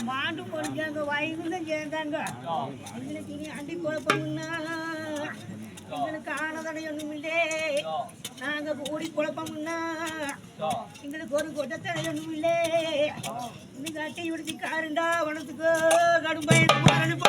மாண்டு பொறிஞ்சாங்க வயதுல சேர்ந்தாங்க எங்களுக்கு இனி அண்டி குழப்பம்னா எங்களுக்கு ஆனதடை ஒண்ணும் இல்லை நாங்க கூடி குழப்பம்னா எங்களுக்கு ஒரு கொட்டத்தடை ஒண்ணும் இல்லை இன்னைக்கு அட்டை விடுத்தி காருண்டா வனத்துக்கு கடும்பயணம் வரணும்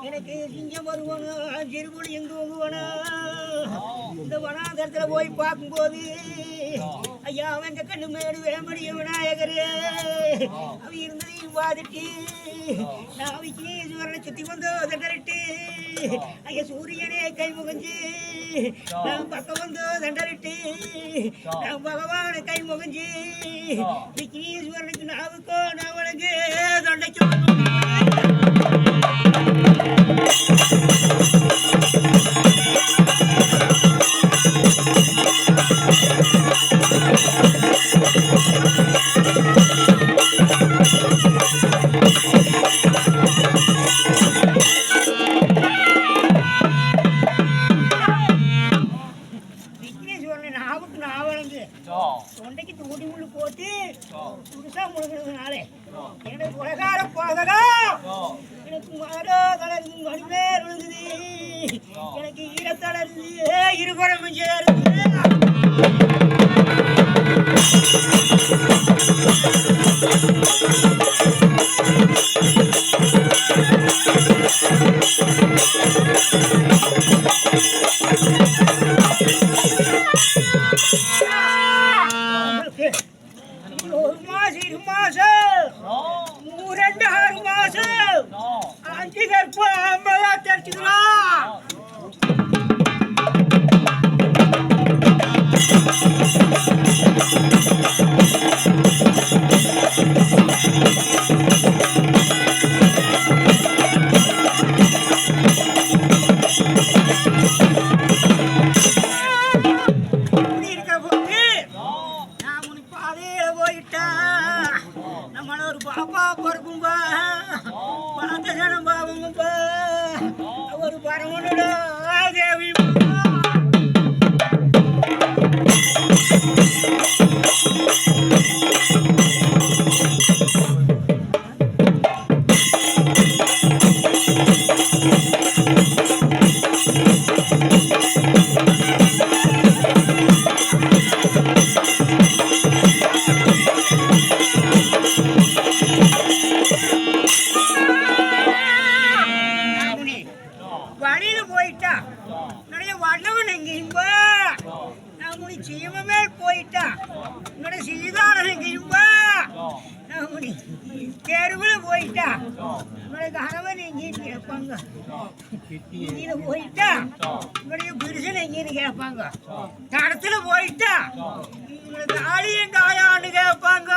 எனக்கு சிங்கம் வருவனும் சிறுகுடி எங்க இந்த வனாந்தரத்துல போய் பார்க்கும்போது ஐயா அவன் கண்ணு மேடு வேம்படிய விநாயகரே அவ இருந்ததையும் பார்த்துட்டு நான் விக்னேஸ்வரனை சுத்தி வந்து தண்டரிட்டு ஐயா சூரியனே கை முகஞ்சு நான் பக்கம் வந்து தண்டரிட்டு நான் பகவானை கை முகஞ்சு விக்னேஸ்வரனுக்கு நாவுக்கோ நான் உனக்கு தொண்டைக்கு தொண்டைக்கு தூடி முள்ளு போட்டு புதுசா முழுகிறதுனாலே எனக்கு உலகார போதகா எனக்கு மரோ தளர்ந்து மணிமேல் விழுகுது எனக்கு ஈரத்தளர்ந்து இருபுறம் சேருது ஒரு மாசம் இரு மாசம் ரெண்டு 6 மாசம் 5 கற்பம் 50 தெரிச்சுக்கலாம் நம்மள ஒரு பாப்பா பொறுக்கும்பா பணத்தை ஜனம் பாவங்கப்பா ஒரு பரமனோட தேவி வழியில போயிட்டா நிறைய வல்லவன் எங்கேயும்பா நான் முடி சீமமே போயிட்டா என்னோட சீதாளன் எங்கேயும்பா நான் முடி தெருவில் போயிட்டா என்னோட கணவன் எங்கேன்னு கேட்பாங்க இதில போயிட்டா என்னுடைய புருஷன் எங்கேன்னு கேட்பாங்க தடத்துல போயிட்டா என்னோட தாலியும் தாயான்னு கேட்பாங்க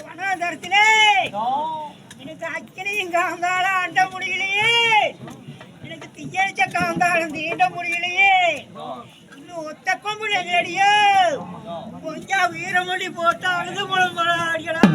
வனாந்தரத்திலே எனக்கு அக்கனையும் காந்தால அண்ட முடியலையே எனக்கு தீயடிச்ச காந்தாலும் தீண்ட முடியலையே இன்னும் ஒத்த கொம்பு நெடியோ கொஞ்சம் வீரமொழி போட்டு அழுது முழம்பு அடிக்கலாம்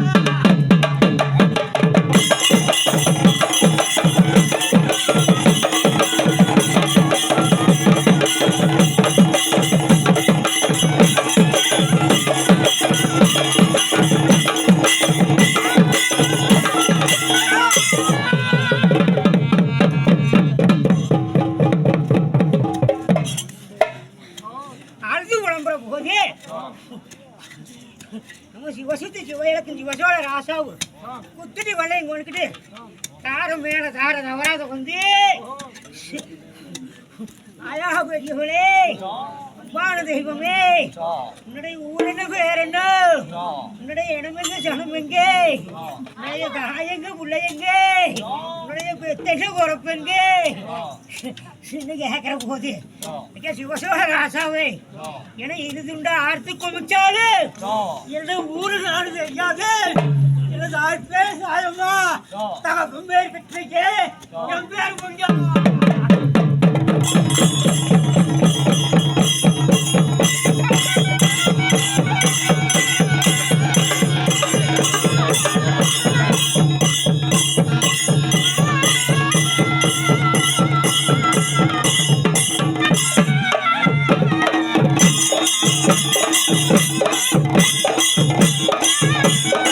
அழுது புலம்புற போது நம்ம சிவசத்து சிவயிலக்கும் சிவசோட ராசாவு குத்துட்டு வெள்ளையும் கொண்டுக்கிட்டு தாரம் மேல தார தவறாத வந்து அழகா பெரியவளே அம்பான தெய்வமே உன்னுடைய ஊரென்ன பேர் என்ன உன்னுடைய இடமெங்க சனம் எங்கே உன்னுடைய தாயங்க பிள்ளையங்க உன்னுடைய பெத்தக குறப்பெங்க கேட்கிற போது சிவசோட ராசாவே என இருதுண்டா ஆர்த்து குமிச்சாது எனது ஊரு நாடு தெரியாது எனது ஆட்பேர் சாயம்மா தகப்பம் பேர் பெற்றைக்கு என் பேர் கொஞ்சம் Thank you.